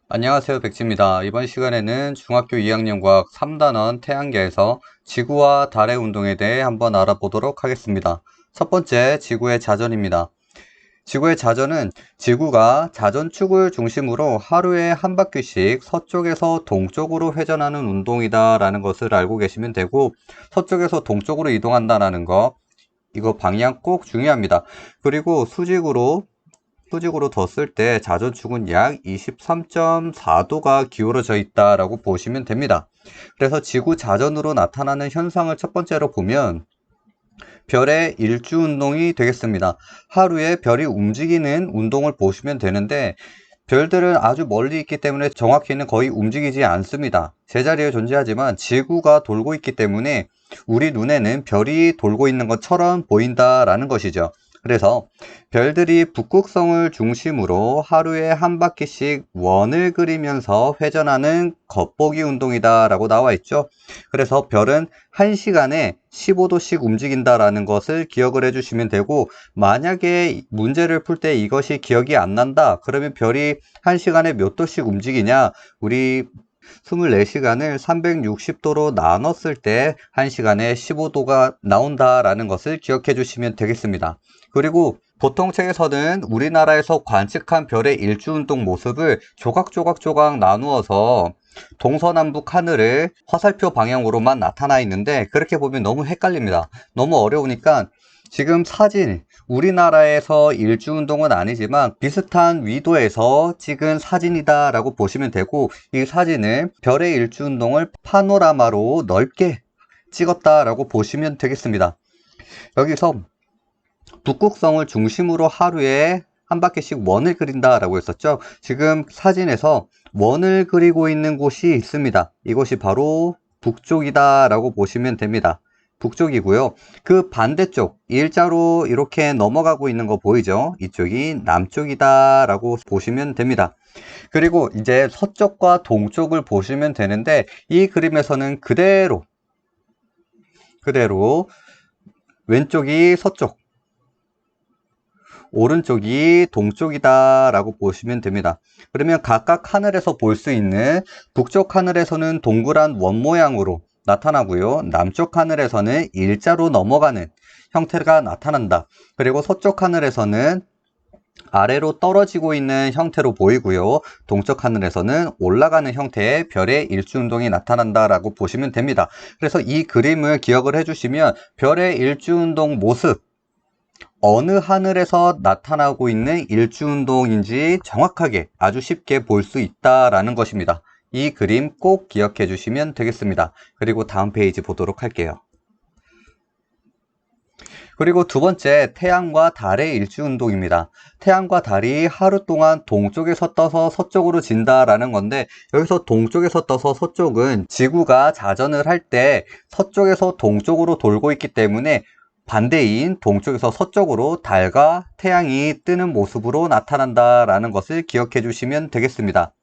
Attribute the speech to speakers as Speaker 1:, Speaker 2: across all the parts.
Speaker 1: 안녕하세요, 백지입니다. 이번 시간에는 중학교 2학년 과학 3단원 태양계에서 지구와 달의 운동에 대해 한번 알아보도록 하겠습니다. 첫 번째, 지구의 자전입니다. 지구의 자전은 지구가 자전축을 중심으로 하루에 한 바퀴씩 서쪽에서 동쪽으로 회전하는 운동이다 라는 것을 알고 계시면 되고, 서쪽에서 동쪽으로 이동한다는 거, 이거 방향 꼭 중요합니다. 그리고 수직으로 뒀을 때 자전축은 약 23.4도가 기울어져 있다라고 보시면 됩니다. 그래서 지구 자전으로 나타나는 현상을 첫 번째로 보면 별의 일주 운동이 되겠습니다. 하루에 별이 움직이는 운동을 보시면 되는데, 별들은 아주 멀리 있기 때문에 정확히는 거의 움직이지 않습니다. 제자리에 존재하지만 지구가 돌고 있기 때문에 우리 눈에는 별이 돌고 있는 것처럼 보인다라는 것이죠. 그래서 별들이 북극성을 중심으로 하루에 한 바퀴씩 원을 그리면서 회전하는 겉보기 운동이다 라고 나와 있죠. 그래서 별은 1시간에 15도씩 움직인다라는 것을 기억을 해주시면 되고, 만약에 문제를 풀 때 이것이 기억이 안 난다 그러면 별이 1시간에 몇 도씩 움직이냐, 우리 24시간을 360도로 나눴을 때 1시간에 15도가 나온다라는 것을 기억해 주시면 되겠습니다. 그리고 보통 책에서는 우리나라에서 관측한 별의 일주운동 모습을 조각 나누어서 동서남북 하늘을 화살표 방향으로만 나타나 있는데, 그렇게 보면 너무 헷갈립니다. 너무 어려우니까 지금 사진, 우리나라에서 일주운동은 아니지만 비슷한 위도에서 찍은 사진이다 라고 보시면 되고, 이 사진을 별의 일주운동을 파노라마로 넓게 찍었다 라고 보시면 되겠습니다. 여기서 북극성을 중심으로 하루에 한 바퀴씩 원을 그린다 라고 했었죠. 지금 사진에서 원을 그리고 있는 곳이 있습니다. 이곳이 바로 북쪽이다 라고 보시면 됩니다. 북쪽이고요. 그 반대쪽 일자로 이렇게 넘어가고 있는 거 보이죠? 이쪽이 남쪽이다 라고 보시면 됩니다. 그리고 이제 서쪽과 동쪽을 보시면 되는데, 이 그림에서는 그대로 왼쪽이 서쪽, 오른쪽이 동쪽이다 라고 보시면 됩니다. 그러면 각각 하늘에서 볼 수 있는 북쪽 하늘에서는 동그란 원 모양으로 나타나고요, 남쪽 하늘에서는 일자로 넘어가는 형태가 나타난다. 그리고 서쪽 하늘에서는 아래로 떨어지고 있는 형태로 보이고요, 동쪽 하늘에서는 올라가는 형태의 별의 일주운동이 나타난다 라고 보시면 됩니다. 그래서 이 그림을 기억을 해주시면 별의 일주운동 모습, 어느 하늘에서 나타나고 있는 일주운동인지 정확하게 아주 쉽게 볼 수 있다라는 것입니다. 이 그림 꼭 기억해 주시면 되겠습니다. 그리고 다음 페이지 보도록 할게요. 그리고 두 번째, 태양과 달의 일주운동입니다. 태양과 달이 하루 동안 동쪽에서 떠서 서쪽으로 진다라는 건데, 여기서 동쪽에서 떠서 서쪽은 지구가 자전을 할 때 서쪽에서 동쪽으로 돌고 있기 때문에 반대인 동쪽에서 서쪽으로 달과 태양이 뜨는 모습으로 나타난다라는 것을 기억해 주시면 되겠습니다.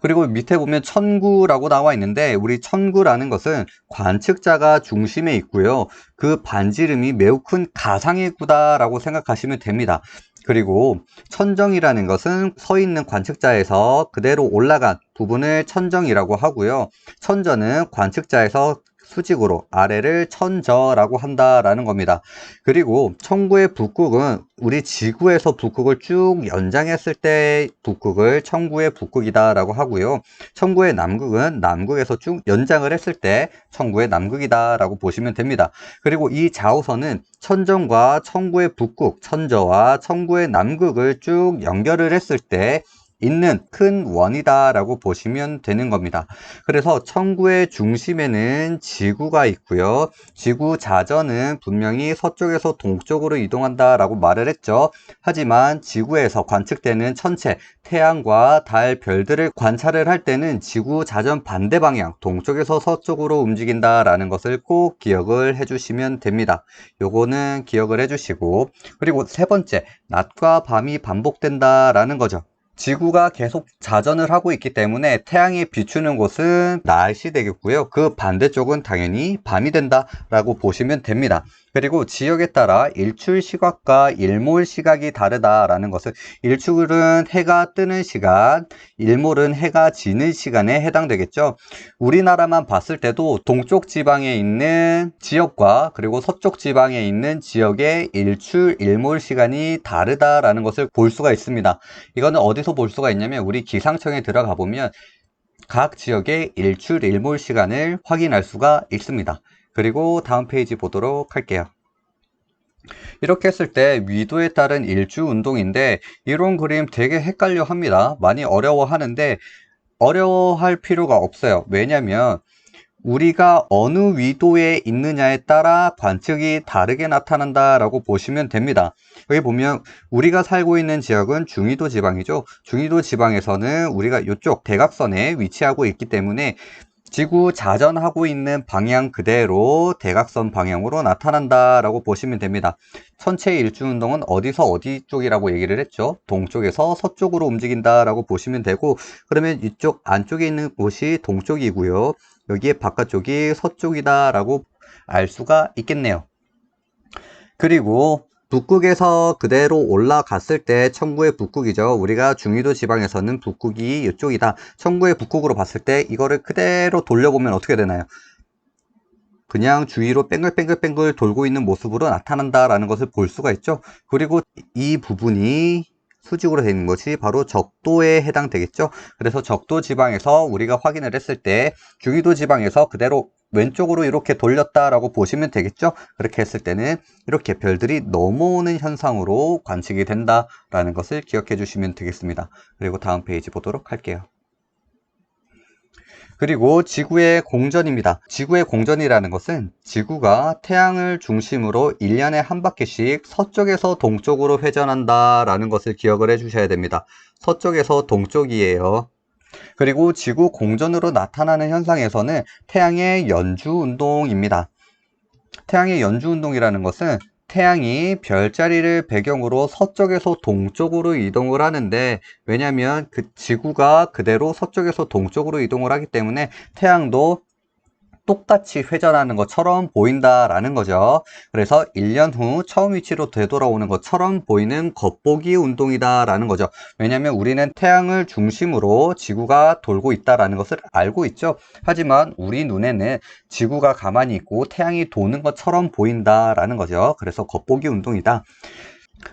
Speaker 1: 그리고 밑에 보면 천구라고 나와 있는데, 우리 천구라는 것은 관측자가 중심에 있고요, 그 반지름이 매우 큰 가상의 구다라고 생각하시면 됩니다. 그리고 천정이라는 것은 서 있는 관측자에서 그대로 올라간 부분을 천정이라고 하고요, 천저는 관측자에서 수직으로 아래를 천저라고 한다라는 겁니다. 그리고 천구의 북극은 우리 지구에서 북극을 쭉 연장했을 때 북극을 천구의 북극이다 라고 하고요, 천구의 남극은 남극에서 쭉 연장을 했을 때 천구의 남극이다 라고 보시면 됩니다. 그리고 이 좌우선은 천정과 천구의 북극, 천저와 천구의 남극을 쭉 연결을 했을 때 있는 큰 원이다 라고 보시면 되는 겁니다. 그래서 천구의 중심에는 지구가 있고요, 지구 자전은 분명히 서쪽에서 동쪽으로 이동한다 라고 말을 했죠. 하지만 지구에서 관측되는 천체, 태양과 달, 별들을 관찰을 할 때는 지구 자전 반대 방향, 동쪽에서 서쪽으로 움직인다 라는 것을 꼭 기억을 해주시면 됩니다. 요거는 기억을 해주시고, 그리고 세 번째, 낮과 밤이 반복된다 라는 거죠. 지구가 계속 자전을 하고 있기 때문에 태양이 비추는 곳은 낮이 되겠고요, 그 반대쪽은 당연히 밤이 된다 라고 보시면 됩니다. 그리고 지역에 따라 일출 시각과 일몰 시각이 다르다라는 것은 일출은 해가 뜨는 시간, 일몰은 해가 지는 시간에 해당되겠죠. 우리나라만 봤을 때도 동쪽 지방에 있는 지역과 그리고 서쪽 지방에 있는 지역의 일출, 일몰 시간이 다르다라는 것을 볼 수가 있습니다. 이거는 어디서 볼 수가 있냐면 우리 기상청에 들어가 보면 각 지역의 일출, 일몰 시간을 확인할 수가 있습니다. 그리고 다음 페이지 보도록 할게요. 이렇게 했을 때 위도에 따른 일주 운동인데 이런 그림 되게 헷갈려 합니다. 많이 어려워하는데 어려워할 필요가 없어요. 왜냐면 우리가 어느 위도에 있느냐에 따라 관측이 다르게 나타난다라고 보시면 됩니다. 여기 보면 우리가 살고 있는 지역은 중위도 지방이죠. 중위도 지방에서는 우리가 이쪽 대각선에 위치하고 있기 때문에 지구 자전하고 있는 방향 그대로 대각선 방향으로 나타난다라고 보시면 됩니다. 천체 일주운동은 어디서 어디 쪽이라고 얘기를 했죠? 동쪽에서 서쪽으로 움직인다라고 보시면 되고, 그러면 이쪽 안쪽에 있는 곳이 동쪽이고요. 여기에 바깥쪽이 서쪽이다라고 알 수가 있겠네요. 그리고 북극에서 그대로 올라갔을 때 천구의 북극이죠. 우리가 중위도 지방에서는 북극이 이쪽이다. 천구의 북극으로 봤을 때 이거를 그대로 돌려보면 어떻게 되나요? 그냥 주위로 뺑글뺑글뺑글 돌고 있는 모습으로 나타난다라는 것을 볼 수가 있죠. 그리고 이 부분이 수직으로 되는 것이 바로 적도에 해당되겠죠. 그래서 적도 지방에서 우리가 확인을 했을 때 중위도 지방에서 그대로 왼쪽으로 이렇게 돌렸다라고 보시면 되겠죠. 그렇게 했을 때는 이렇게 별들이 넘어오는 현상으로 관측이 된다라는 것을 기억해 주시면 되겠습니다. 그리고 다음 페이지 보도록 할게요. 그리고 지구의 공전입니다. 지구의 공전이라는 것은 지구가 태양을 중심으로 1년에 한 바퀴씩 서쪽에서 동쪽으로 회전한다라는 것을 기억을 해 주셔야 됩니다. 서쪽에서 동쪽이에요. 그리고 지구 공전으로 나타나는 현상에서는 태양의 연주 운동입니다. 태양의 연주 운동이라는 것은 태양이 별자리를 배경으로 서쪽에서 동쪽으로 이동을 하는데, 왜냐하면 그 지구가 그대로 서쪽에서 동쪽으로 이동을 하기 때문에 태양도 똑같이 회전하는 것처럼 보인다라는 거죠. 그래서 1년 후 처음 위치로 되돌아오는 것처럼 보이는 겉보기 운동이다라는 거죠. 왜냐하면 우리는 태양을 중심으로 지구가 돌고 있다라는 것을 알고 있죠. 하지만 우리 눈에는 지구가 가만히 있고 태양이 도는 것처럼 보인다라는 거죠. 그래서 겉보기 운동이다.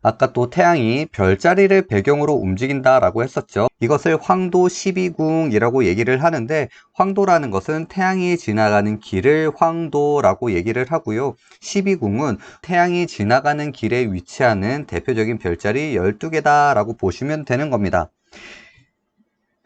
Speaker 1: 아까 또 태양이 별자리를 배경으로 움직인다라고 했었죠. 이것을 황도 12궁이라고 얘기를 하는데, 황도라는 것은 태양이 지나가는 길을 황도라고 얘기를 하고요. 12궁은 태양이 지나가는 길에 위치하는 대표적인 별자리 12개다라고 보시면 되는 겁니다.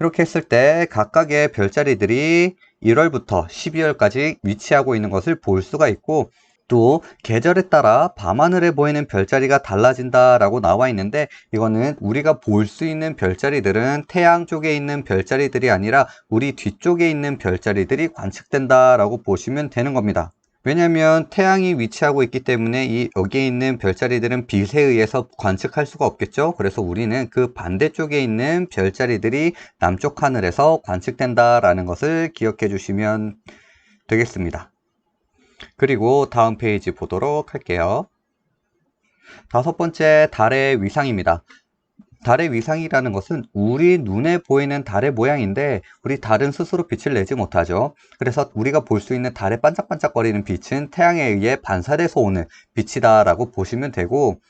Speaker 1: 이렇게 했을 때 각각의 별자리들이 1월부터 12월까지 위치하고 있는 것을 볼 수가 있고, 또 계절에 따라 밤하늘에 보이는 별자리가 달라진다라고 나와 있는데, 이거는 우리가 볼 수 있는 별자리들은 태양 쪽에 있는 별자리들이 아니라 우리 뒤쪽에 있는 별자리들이 관측된다라고 보시면 되는 겁니다. 왜냐하면 태양이 위치하고 있기 때문에 여기에 있는 별자리들은 빛에 의해서 관측할 수가 없겠죠. 그래서 우리는 그 반대쪽에 있는 별자리들이 남쪽 하늘에서 관측된다라는 것을 기억해 주시면 되겠습니다. 그리고 다음 페이지 보도록 할게요. 5번째, 달의 위상입니다. 달의 위상이라는 것은 우리 눈에 보이는 달의 모양인데, 우리 달은 스스로 빛을 내지 못하죠. 그래서 우리가 볼 수 있는 달의 반짝반짝거리는 빛은 태양에 의해 반사돼서 오는 빛이다 라고 보시면 되고,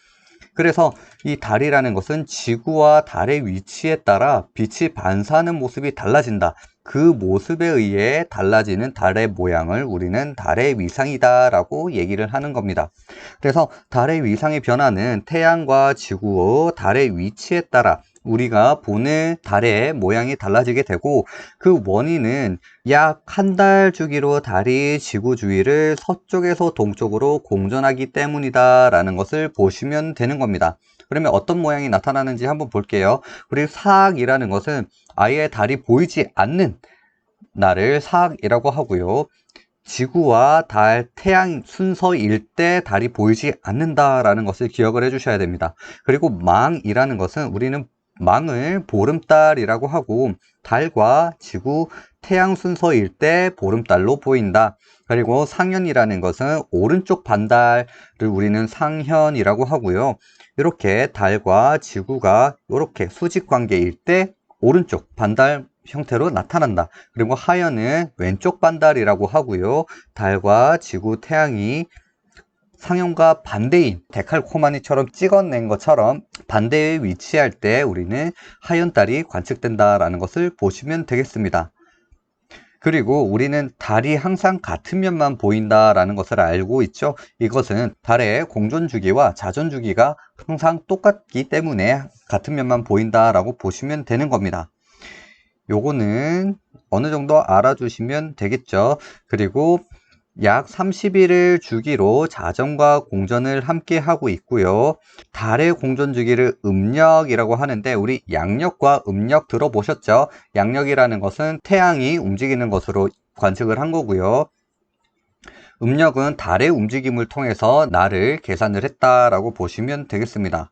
Speaker 1: 그래서 이 달이라는 것은 지구와 달의 위치에 따라 빛이 반사하는 모습이 달라진다. 그 모습에 의해 달라지는 달의 모양을 우리는 달의 위상이다 라고 얘기를 하는 겁니다. 그래서 달의 위상의 변화는 태양과 지구, 달의 위치에 따라 우리가 보는 달의 모양이 달라지게 되고, 그 원인은 약 한 달 주기로 달이 지구 주위를 서쪽에서 동쪽으로 공전하기 때문이다 라는 것을 보시면 되는 겁니다. 그러면 어떤 모양이 나타나는지 한번 볼게요. 우리 사악이라는 것은 아예 달이 보이지 않는 날을 사악이라고 하고요. 지구와 달, 태양 순서일 때 달이 보이지 않는다라는 것을 기억을 해주셔야 됩니다. 그리고 망이라는 것은 우리는 망을 보름달이라고 하고 달과 지구, 태양 순서일 때 보름달로 보인다. 그리고 상현이라는 것은 오른쪽 반달을 우리는 상현이라고 하고요. 이렇게 달과 지구가 이렇게 수직 관계일 때 오른쪽 반달 형태로 나타난다. 그리고 하현은 왼쪽 반달이라고 하고요. 달과 지구, 태양이 상형과 반대인 데칼코마니처럼 찍어낸 것처럼 반대에 위치할 때 우리는 하얀달이 관측된다라는 것을 보시면 되겠습니다. 그리고 우리는 달이 항상 같은 면만 보인다라는 것을 알고 있죠. 이것은 달의 공전주기와 자전주기가 항상 똑같기 때문에 같은 면만 보인다라고 보시면 되는 겁니다. 요거는 어느 정도 알아주시면 되겠죠. 그리고 약 30일을 주기로 자전과 공전을 함께 하고 있고요. 달의 공전 주기를 음력이라고 하는데 우리 양력과 음력 들어보셨죠? 양력이라는 것은 태양이 움직이는 것으로 관측을 한 거고요. 음력은 달의 움직임을 통해서 날을 계산을 했다라고 보시면 되겠습니다.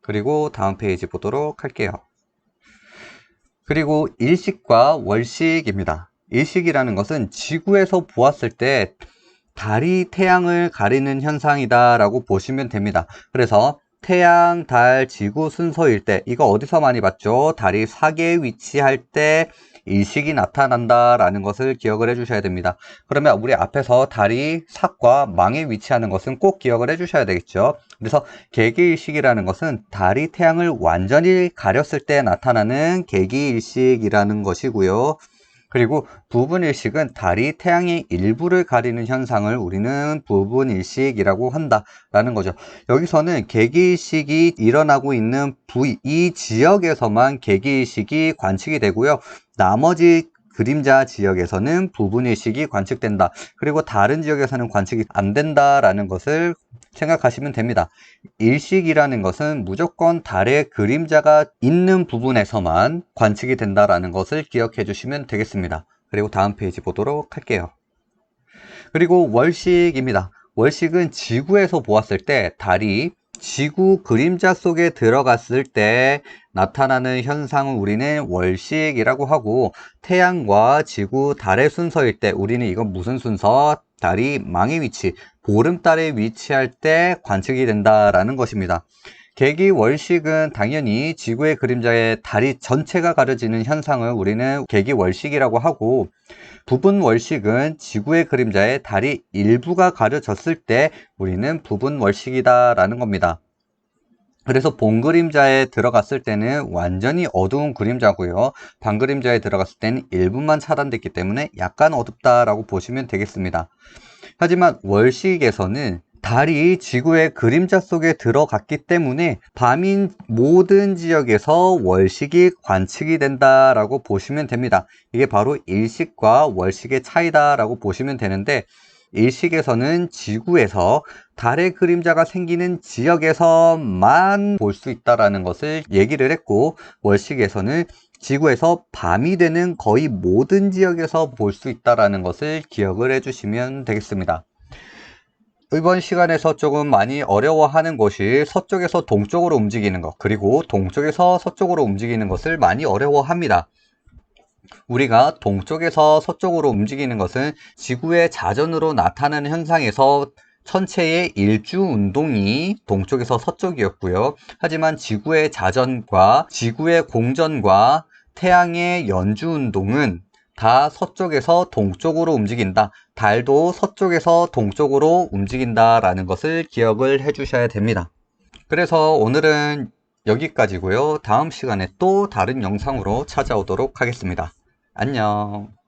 Speaker 1: 그리고 다음 페이지 보도록 할게요. 그리고 일식과 월식입니다. 일식이라는 것은 지구에서 보았을 때 달이 태양을 가리는 현상이다 라고 보시면 됩니다. 그래서 태양, 달, 지구 순서일 때 이거 어디서 많이 봤죠? 달이 사계에 위치할 때 일식이 나타난다 라는 것을 기억을 해 주셔야 됩니다. 그러면 우리 앞에서 달이 삭과 망에 위치하는 것은 꼭 기억을 해 주셔야 되겠죠. 그래서 개기일식이라는 것은 달이 태양을 완전히 가렸을 때 나타나는 개기일식이라는 것이고요. 그리고 부분일식은 달이 태양의 일부를 가리는 현상을 우리는 부분일식이라고 한다라는 거죠. 여기서는 개기일식이 일어나고 있는 이 지역에서만 개기일식이 관측이 되고요. 나머지 그림자 지역에서는 부분일식이 관측된다. 그리고 다른 지역에서는 관측이 안 된다라는 것을 생각하시면 됩니다. 일식이라는 것은 무조건 달의 그림자가 있는 부분에서만 관측이 된다라는 것을 기억해 주시면 되겠습니다. 그리고 다음 페이지 보도록 할게요. 그리고 월식입니다. 월식은 지구에서 보았을 때 달이 지구 그림자 속에 들어갔을 때 나타나는 현상을 우리는 월식이라고 하고 태양과 지구, 달의 순서일 때 우리는 이건 무슨 순서? 달이 망의 위치, 보름달에 위치할 때 관측이 된다라는 것입니다. 개기월식은 당연히 지구의 그림자에 달이 전체가 가려지는 현상을 우리는 개기월식이라고 하고 부분월식은 지구의 그림자에 달이 일부가 가려졌을 때 우리는 부분월식이다 라는 겁니다. 그래서 본 그림자에 들어갔을 때는 완전히 어두운 그림자고요. 반 그림자에 들어갔을 때는 일부만 차단됐기 때문에 약간 어둡다라고 보시면 되겠습니다. 하지만 월식에서는 달이 지구의 그림자 속에 들어갔기 때문에 밤인 모든 지역에서 월식이 관측이 된다라고 보시면 됩니다. 이게 바로 일식과 월식의 차이다라고 보시면 되는데 일식에서는 지구에서 달의 그림자가 생기는 지역에서만 볼 수 있다라는 것을 얘기를 했고 월식에서는 지구에서 밤이 되는 거의 모든 지역에서 볼 수 있다라는 것을 기억을 해주시면 되겠습니다. 이번 시간에서 조금 많이 어려워하는 것이 서쪽에서 동쪽으로 움직이는 것 그리고 동쪽에서 서쪽으로 움직이는 것을 많이 어려워합니다. 우리가 동쪽에서 서쪽으로 움직이는 것은 지구의 자전으로 나타나는 현상에서 천체의 일주 운동이 동쪽에서 서쪽이었고요. 하지만 지구의 자전과 지구의 공전과 태양의 연주 운동은 다 서쪽에서 동쪽으로 움직인다. 달도 서쪽에서 동쪽으로 움직인다라는 것을 기억을 해 주셔야 됩니다. 그래서 오늘은 여기까지고요. 다음 시간에 또 다른 영상으로 찾아오도록 하겠습니다. 안녕.